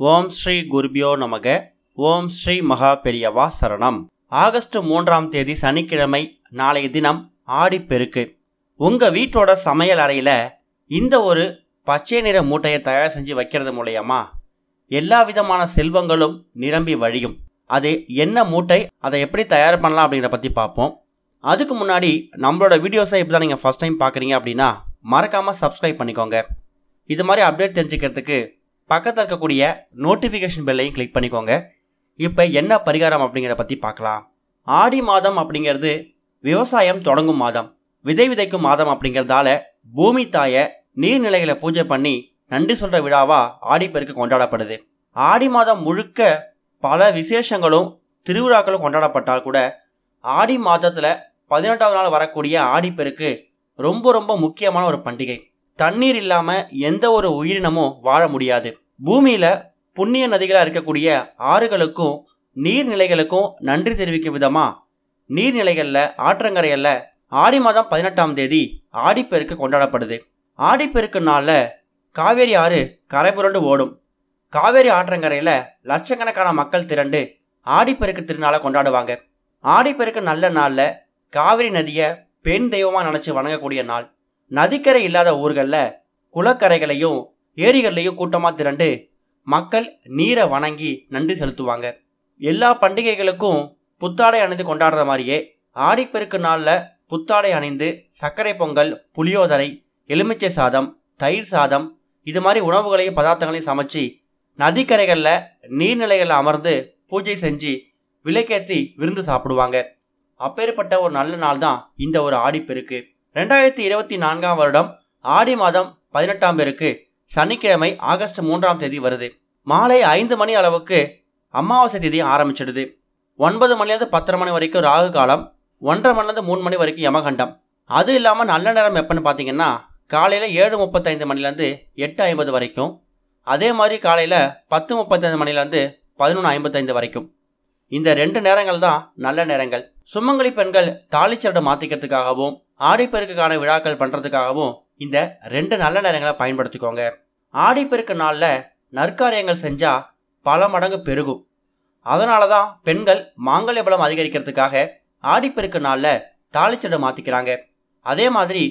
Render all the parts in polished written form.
ஓம் ஸ்ரீ குருபியோ நமக. ஓம் ஸ்ரீ மகா பெரியவா சரணம். ஆகஸ்ட் 3ஆம் தேதி சனிக்கிழமை, நாளைய தினம் ஆடிப்பெருக்கு. உங்கள் வீட்டோட சமையல் அறையில் இந்த ஒரு பச்சை நிற மூட்டையை தயார் செஞ்சு வைக்கிறது மூலயமா எல்லா விதமான செல்வங்களும் நிரம்பி வழியும். அது என்ன மூட்டை, அதை எப்படி தயார் பண்ணலாம் அப்படிங்கிறத பற்றி பார்ப்போம். அதுக்கு முன்னாடி நம்மளோட வீடியோஸை இப்போ தான் நீங்கள் ஃபஸ்ட் டைம் பார்க்குறீங்க அப்படின்னா மறக்காமல் சப்ஸ்கிரைப் பண்ணிக்கோங்க. இது மாதிரி அப்டேட் தெரிஞ்சுக்கிறதுக்கு பக்கத்தில் இருக்கக்கூடிய நோட்டிஃபிகேஷன் பெல்லையும் கிளிக் பண்ணிக்கோங்க. இப்போ என்ன பரிகாரம் அப்படிங்கிறத பற்றி பார்க்கலாம். ஆடி மாதம் அப்படிங்கிறது விவசாயம் தொடங்கும் மாதம், விதை விதைக்கும் மாதம் அப்படிங்கிறதால பூமி தாயை நீர்நிலைகளை பூஜை பண்ணி நன்றி சொல்கிற விழாவாக ஆடிப்பெருக்கு கொண்டாடப்படுது. ஆடி மாதம் முழுக்க பல விசேஷங்களும் திருவிழாக்களும் கொண்டாடப்பட்டால் கூட ஆடி மாதத்தில் 18வது நாள் வரக்கூடிய ஆடிப்பெருக்கு ரொம்ப ரொம்ப முக்கியமான ஒரு பண்டிகை. தண்ணீர் இல்லாமல் எந்த ஒரு உயிரினமும் வாழ முடியாது. பூமியில் புண்ணிய நதிகளாக இருக்கக்கூடிய ஆறுகளுக்கும் நீர்நிலைகளுக்கும் நன்றி தெரிவிக்கும் விதமாக நீர்நிலைகளில் ஆற்றங்கரைகளில் ஆடி மாதம் 18ஆம் தேதி ஆடிப்பெருக்கு கொண்டாடப்படுது. ஆடிப்பெருக்கு நாளில் காவேரி ஆறு கரை புரண்டு ஓடும். காவேரி ஆற்றங்கரையில் லட்சக்கணக்கான மக்கள் திரண்டு ஆடிப்பெருக்கு திருநாளை கொண்டாடுவாங்க. ஆடிப்பெருக்கு நல்ல நாளில் காவிரி நதியை பெண் தெய்வமாக நினச்சி வணங்கக்கூடிய நாள். நதிக்கரை இல்லாத ஊர்களில் குளக்கரைகளையும் ஏரிகள்லையும் கூட்டமாக திரண்டு மக்கள் நீரை வணங்கி நன்றி செலுத்துவாங்க. எல்லா பண்டிகைகளுக்கும் புத்தாடை அணிந்து கொண்டாடுற மாதிரியே ஆடிப்பெருக்கு நாளில் புத்தாடை அணிந்து சர்க்கரை பொங்கல், புளியோதரை, எலுமிச்சை சாதம், தயிர் சாதம் இது மாதிரி உணவுகளையும் பதார்த்தங்களையும் சமைச்சு நதிக்கரைகளில் நீர்நிலைகளில் அமர்ந்து பூஜை செஞ்சு விளக்கேற்றி விருந்து சாப்பிடுவாங்க. அப்பேற்பட்ட ஒரு நல்ல நாள் தான் இந்த ஒரு ஆடிப்பெருக்கு. 2024ஆம் வருடம் ஆடி மாதம் 18ஆம் பெருக்கு சனிக்கிழமை ஆகஸ்ட் 3ஆம் தேதி வருது. மாலை 5 மணி அளவுக்கு அமாவாசை தேதி ஆரம்பிச்சிடுது. 9 மணிலேருந்து 10 மணி வரைக்கும் ராகு காலம், 1:30 மணிலேருந்து 3 மணி வரைக்கும் யமகண்டம். அது இல்லாமல் நல்ல நேரம் எப்போன்னு பார்த்தீங்கன்னா காலையில் 7:35 மணிலேருந்து 8:50 வரைக்கும், அதே மாதிரி காலையில் 10:35 மணிலேருந்து 11:55 வரைக்கும். இந்த 2 நேரங்கள் தான் நல்ல நேரங்கள். சுமங்கலி பெண்கள் தாலிச்சரடை மாற்றிக்கிறதுக்காகவும் ஆடிப்பெருக்குக்கான விழாக்கள் பண்ணுறதுக்காகவும் இந்த 2 நல்ல நேரங்களை பயன்படுத்திக்கோங்க. ஆடிப்பெருக்கு நாளில் நற்காரியங்கள் செஞ்சால் பல மடங்கு பெருகும். அதனால தான் பெண்கள் மாங்கல்ய பலம் அதிகரிக்கிறதுக்காக ஆடிப்பெருக்கு நாளில் தாலிச்சரடை மாற்றிக்கிறாங்க. அதே மாதிரி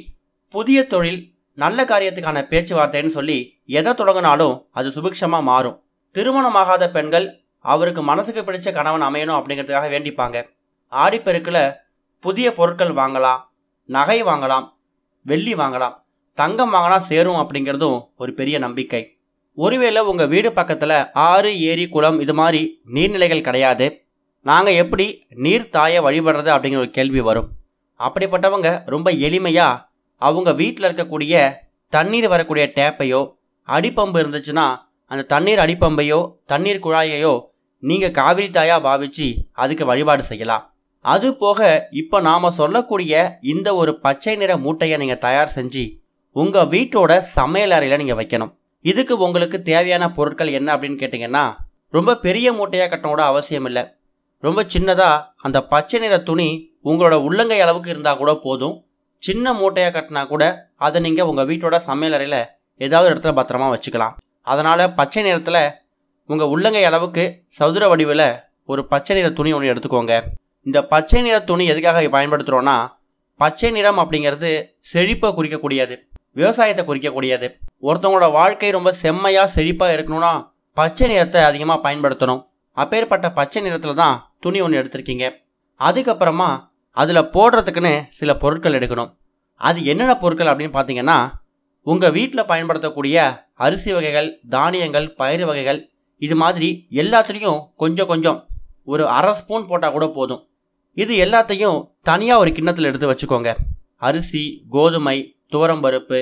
புதிய தொழில், நல்ல காரியத்துக்கான பேச்சுவார்த்தைன்னு சொல்லி எதை தொடங்கினாலும் அது சுபிக்ஷமாக மாறும். திருமணமாகாத பெண்கள் அவருக்கு மனசுக்கு பிடிச்ச கணவன் அமையணும் அப்படிங்கிறதுக்காக வேண்டிப்பாங்க. ஆடிப்பெருக்கில் புதிய பொருட்கள் வாங்கலாம், நகை வாங்கலாம், வெள்ளி வாங்கலாம், தங்கம் வாங்கினா சேரும் அப்படிங்கிறதும் ஒரு பெரிய நம்பிக்கை. ஒருவேளை உங்கள் வீடு பக்கத்தில் ஆறு, ஏரி, குளம் இது மாதிரி நீர்நிலைகள் கிடையாது, நாங்கள் எப்படி நீர் தாயை வழிபடுறது அப்படிங்கிற ஒரு கேள்வி வரும். அப்படிப்பட்டவங்க ரொம்ப எளிமையாக அவங்க வீட்டில் இருக்கக்கூடிய தண்ணீர் வரக்கூடிய டேப்பையோ அடிப்பம்பு இருந்துச்சுன்னா அந்த தண்ணீர் அடிப்பம்பையோ தண்ணீர் குழாயையோ நீங்கள் காவிரி தாயாக பாவிச்சு அதுக்கு வழிபாடு செய்யலாம். அது போக இப்போ நாம் சொல்லக்கூடிய இந்த ஒரு பச்சை நிற மூட்டையை நீங்கள் தயார் செஞ்சு உங்கள் வீட்டோட சமையல் அறையில் நீங்கள் வைக்கணும். இதுக்கு உங்களுக்கு தேவையான பொருட்கள் என்ன அப்படின்னு கேட்டிங்கன்னா, ரொம்ப பெரிய மூட்டையாக கட்டணோட அவசியம் இல்லை. ரொம்ப சின்னதாக அந்த பச்சை நிற துணி உங்களோட உள்ளங்கை அளவுக்கு இருந்தால் கூட போதும். சின்ன மூட்டையாக கட்டினா கூட அதை நீங்கள் உங்கள் வீட்டோட சமையல் அறையில் ஏதாவது இடத்துல பத்திரமா வச்சுக்கலாம். அதனால் பச்சை நிறத்தில் உங்கள் உள்ளங்கை அளவுக்கு சதுர வடிவில் ஒரு பச்சை நிற துணி ஒன்று எடுத்துக்கோங்க. இந்த பச்சை நிற துணி எதுக்காக பயன்படுத்துகிறோன்னா, பச்சை நிறம் அப்படிங்கிறது செழிப்பை குறிக்கக்கூடியது, விவசாயத்தை குறிக்கக்கூடியது. ஒருத்தவங்களோட வாழ்க்கை ரொம்ப செம்மையாக செழிப்பாக இருக்கணும்னா பச்சை நிறத்தை அதிகமாக பயன்படுத்தணும். அப்பேற்பட்ட பச்சை நிறத்தில் தான் துணி ஒன்று எடுத்திருக்கீங்க. அதுக்கப்புறமா அதில் போடுறதுக்குன்னு சில பொருட்கள் எடுக்கணும். அது என்னென்ன பொருட்கள் அப்படின்னு பார்த்தீங்கன்னா, உங்கள் வீட்டில் பயன்படுத்தக்கூடிய அரிசி வகைகள், தானியங்கள், பயிறு வகைகள் இது மாதிரி எல்லாத்துலேயும் கொஞ்சம் கொஞ்சம் ஒரு 1/2 ஸ்பூன் போட்டால் கூட போதும். இது எல்லாத்தையும் தனியாக ஒரு கிண்ணத்தில் எடுத்து வச்சுக்கோங்க. அரிசி, கோதுமை, துவரம்பருப்பு,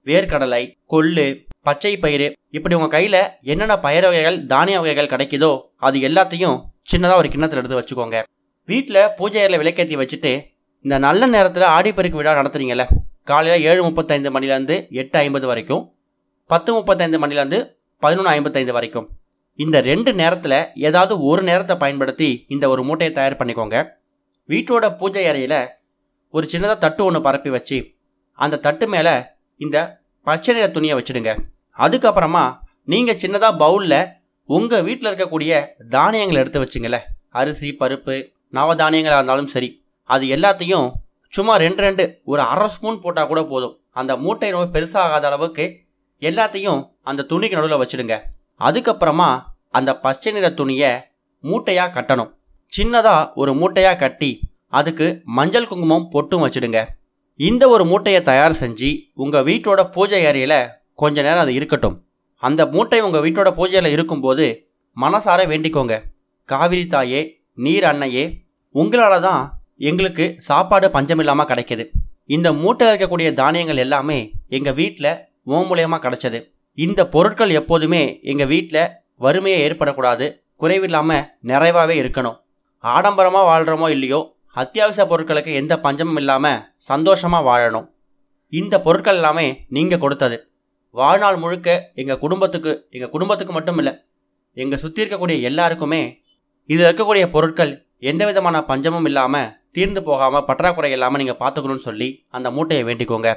வேர்க்கடலை, கொள்ளு, பச்சை பயிறு இப்படி உங்கள் கையில் என்னென்ன பயிர் வகைகள், தானிய வகைகள் கிடைக்குதோ அது எல்லாத்தையும் சின்னதாக ஒரு கிண்ணத்தில் எடுத்து வச்சுக்கோங்க. வீட்டில் பூஜை அறையில் விளக்கேற்றி வச்சுட்டு இந்த நல்ல நேரத்தில் ஆடிப்பெருக்கு விழா நடத்துறீங்கல்ல, காலையில் 7:35 மணிலேருந்து 8:50 வரைக்கும், 10:35 மணிலேருந்து 11:55 வரைக்கும், இந்த 2 நேரத்தில் ஏதாவது ஒரு நேரத்தை பயன்படுத்தி இந்த ஒரு மூட்டையை தயார் பண்ணிக்கோங்க. வீட்டோட பூஜை அறையில் ஒரு சின்னதாக தட்டு ஒன்று பரப்பி வச்சு அந்த தட்டு மேலே இந்த பச்சை நிற துணியை வச்சுடுங்க. அதுக்கப்புறமா நீங்கள் சின்னதாக பவுலில் உங்கள் வீட்டில் இருக்கக்கூடிய தானியங்களை எடுத்து வச்சுங்களேன். அரிசி, பருப்பு, நவதானியங்களாக இருந்தாலும் சரி, அது எல்லாத்தையும் சும்மா 2 ஒரு அரை ஸ்பூன் போட்டால் கூட போதும். அந்த மூட்டை ரொம்ப பெருசாகாத அளவுக்கு எல்லாத்தையும் அந்த துணிக்கு நடுவில் வச்சுடுங்க. அதுக்கப்புறமா அந்த பச்சை நிற துணியை மூட்டையாக கட்டணும். சின்னதாக ஒரு மூட்டையாக கட்டி அதுக்கு மஞ்சள் குங்குமம் பொட்டும் வச்சுடுங்க. இந்த ஒரு மூட்டையை தயார் செஞ்சு உங்கள் வீட்டோட பூஜை அறையில் கொஞ்ச நேரம் அது இருக்கட்டும். அந்த மூட்டை உங்கள் வீட்டோட பூஜையில் இருக்கும்போது மனசார வேண்டிக்கோங்க, காவிரி தாயே, நீர் அன்னையே, உங்களால் தான் எங்களுக்கு சாப்பாடு பஞ்சமில்லாமல் கிடைக்கிது. இந்த மூட்டையில் இருக்கக்கூடிய தானியங்கள் எல்லாமே எங்கள் வீட்டில் உன் மூலியமாக கிடைச்சது. இந்த பொருட்கள் எப்போதுமே எங்கள் வீட்டில் வறுமையை ஏற்படக்கூடாது, குறைவில்லாமல் நிறைவாகவே இருக்கணும். ஆடம்பரமாக வாழ்கிறோமோ இல்லையோ, அத்தியாவசிய பொருட்களுக்கு எந்த பஞ்சமும் இல்லாமல் சந்தோஷமாக வாழணும். இந்த பொருட்கள் எல்லாமே நீங்கள் கொடுத்தது. வாழ்நாள் முழுக்க எங்கள் குடும்பத்துக்கு மட்டும் இல்லை, எங்கள் சுற்றி இருக்கக்கூடிய எல்லாருக்குமே இதில் இருக்கக்கூடிய பொருட்கள் எந்த விதமான பஞ்சமும் இல்லாமல், தீர்ந்து போகாமல், பற்றாக்குறை இல்லாமல் நீங்கள் பார்த்துக்கணும்னு சொல்லி அந்த மூட்டையை வேண்டிக்கோங்க.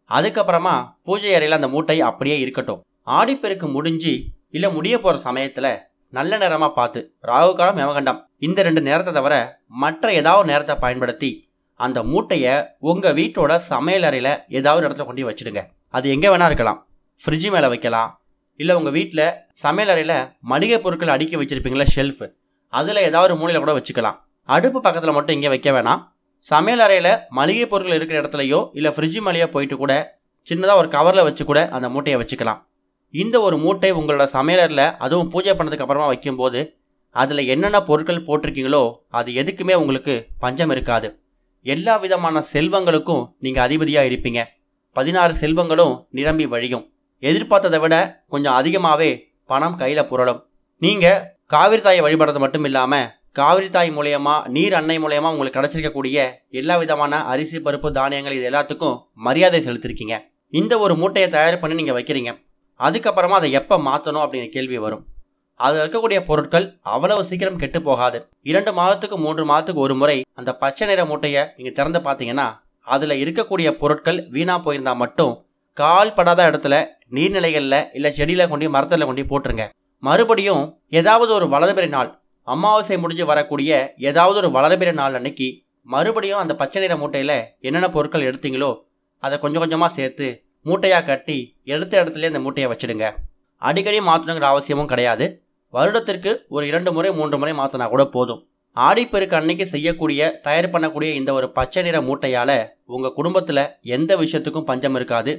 அதுக்கப்புறமா பூஜை அறையில் அந்த மூட்டை அப்படியே இருக்கட்டும். ஆடிப்பெருக்கு முடிஞ்சு இல்லை முடிய போகிற சமயத்தில் நல்ல நேரமாக பார்த்து, ராகு காலம், யமகண்டம், இந்த 2 நேரத்தை தவிர மற்ற ஏதாவது நேரத்தை பயன்படுத்தி அந்த மூட்டையை உங்கள் வீட்டோட சமையல் அறையில் ஏதாவது இடத்துல கொண்டு வச்சுடுங்க. அது எங்கே வேணா இருக்கலாம். ஃப்ரிட்ஜு மேலே வைக்கலாம், இல்லை உங்கள் வீட்டில் சமையல் அறையில் மளிகை பொருட்கள் அடுக்கி வச்சுருப்பீங்களா ஷெல்ஃபு, அதில் ஏதாவது ஒரு மூலையில் கூட வச்சுக்கலாம். அடுப்பு பக்கத்தில் மட்டும் இங்கே வைக்க வேணாம். சமையல் அறையில் மளிகை பொருட்கள் இருக்கிற இடத்துலையோ இல்லை ஃப்ரிட்ஜு மேலேயோ போயிட்டு கூட சின்னதாக ஒரு கவரில் வச்சு கூட அந்த மூட்டையை வச்சுக்கலாம். இந்த ஒரு மூட்டை உங்களோட சமையலறையில், அதுவும் பூஜை பண்ணதுக்கு அப்புறமா வைக்கும்போது அதில் என்னென்ன பொருட்கள் போட்டிருக்கீங்களோ அது எதுக்குமே உங்களுக்கு பஞ்சம் இருக்காது. எல்லா விதமான செல்வங்களுக்கும் நீங்கள் அதிபதியாக இருப்பீங்க. 16 செல்வங்களும் நிரம்பி வழியும். எதிர்பார்த்ததை விட கொஞ்சம் அதிகமாகவே பணம் கையில் புரளும். நீங்கள் காவிரி தாயை வழிபடுறது மட்டும் இல்லாமல், காவிரி தாய் மூலயமா, நீர் அன்னை மூலயமா உங்களுக்கு கிடச்சிருக்கக்கூடிய எல்லா விதமான அரிசி, பருப்பு, தானியங்கள் இது எல்லாத்துக்கும் மரியாதை செலுத்திருக்கீங்க. இந்த ஒரு மூட்டையை தயார் பண்ணி நீங்கள் வைக்கிறீங்க. அதுக்கப்புறமா அதை எப்போ மாற்றணும் அப்படிங்கிற கேள்வி வரும். அதில் இருக்கக்கூடிய பொருட்கள் அவ்வளவு சீக்கிரம் கெட்டு போகாது. 2 மாதத்துக்கு 3 மாதத்துக்கு ஒரு முறை அந்த பச்சை நிற மூட்டையை நீங்கள் திறந்து பார்த்தீங்கன்னா அதில் இருக்கக்கூடிய பொருட்கள் வீணாக போயிருந்தால் மட்டும் கால் படாத இடத்துல நீர்நிலைகளில் இல்லை செடியில் கொண்டு மரத்தில் கொண்டு போட்டுருங்க. மறுபடியும் ஏதாவது ஒரு வளர்பிறை நாள், அமாவாசை முடிஞ்சு வரக்கூடிய ஏதாவது ஒரு வளர்பிறை நாள் அன்னைக்கு மறுபடியும் அந்த பச்சை நிற மூட்டையில் என்னென்ன பொருட்கள் எடுத்தீங்களோ அதை கொஞ்சம் கொஞ்சமாக சேர்த்து மூட்டையாக கட்டி எடுத்த இடத்துல அந்த மூட்டையை வச்சுடுங்க. அடிக்கடி மாற்றணுங்கிற அவசியமும் கிடையாது. வருடத்திற்கு ஒரு 2 முறை 3 முறை மாற்றினா கூட போதும். ஆடிப்பெருக்கு அன்னைக்கு தயார் பண்ணக்கூடிய இந்த ஒரு பச்சை நிற மூட்டையால் உங்கள் குடும்பத்தில் எந்த விஷயத்துக்கும் பஞ்சம் இருக்காது.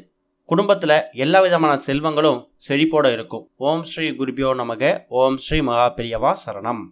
குடும்பத்தில் எல்லா விதமான செல்வங்களும் செழிப்போடு இருக்கும். ஓம் ஸ்ரீ குருபியோ நமக. ஓம் ஸ்ரீ மகா பெரியவா சரணம்.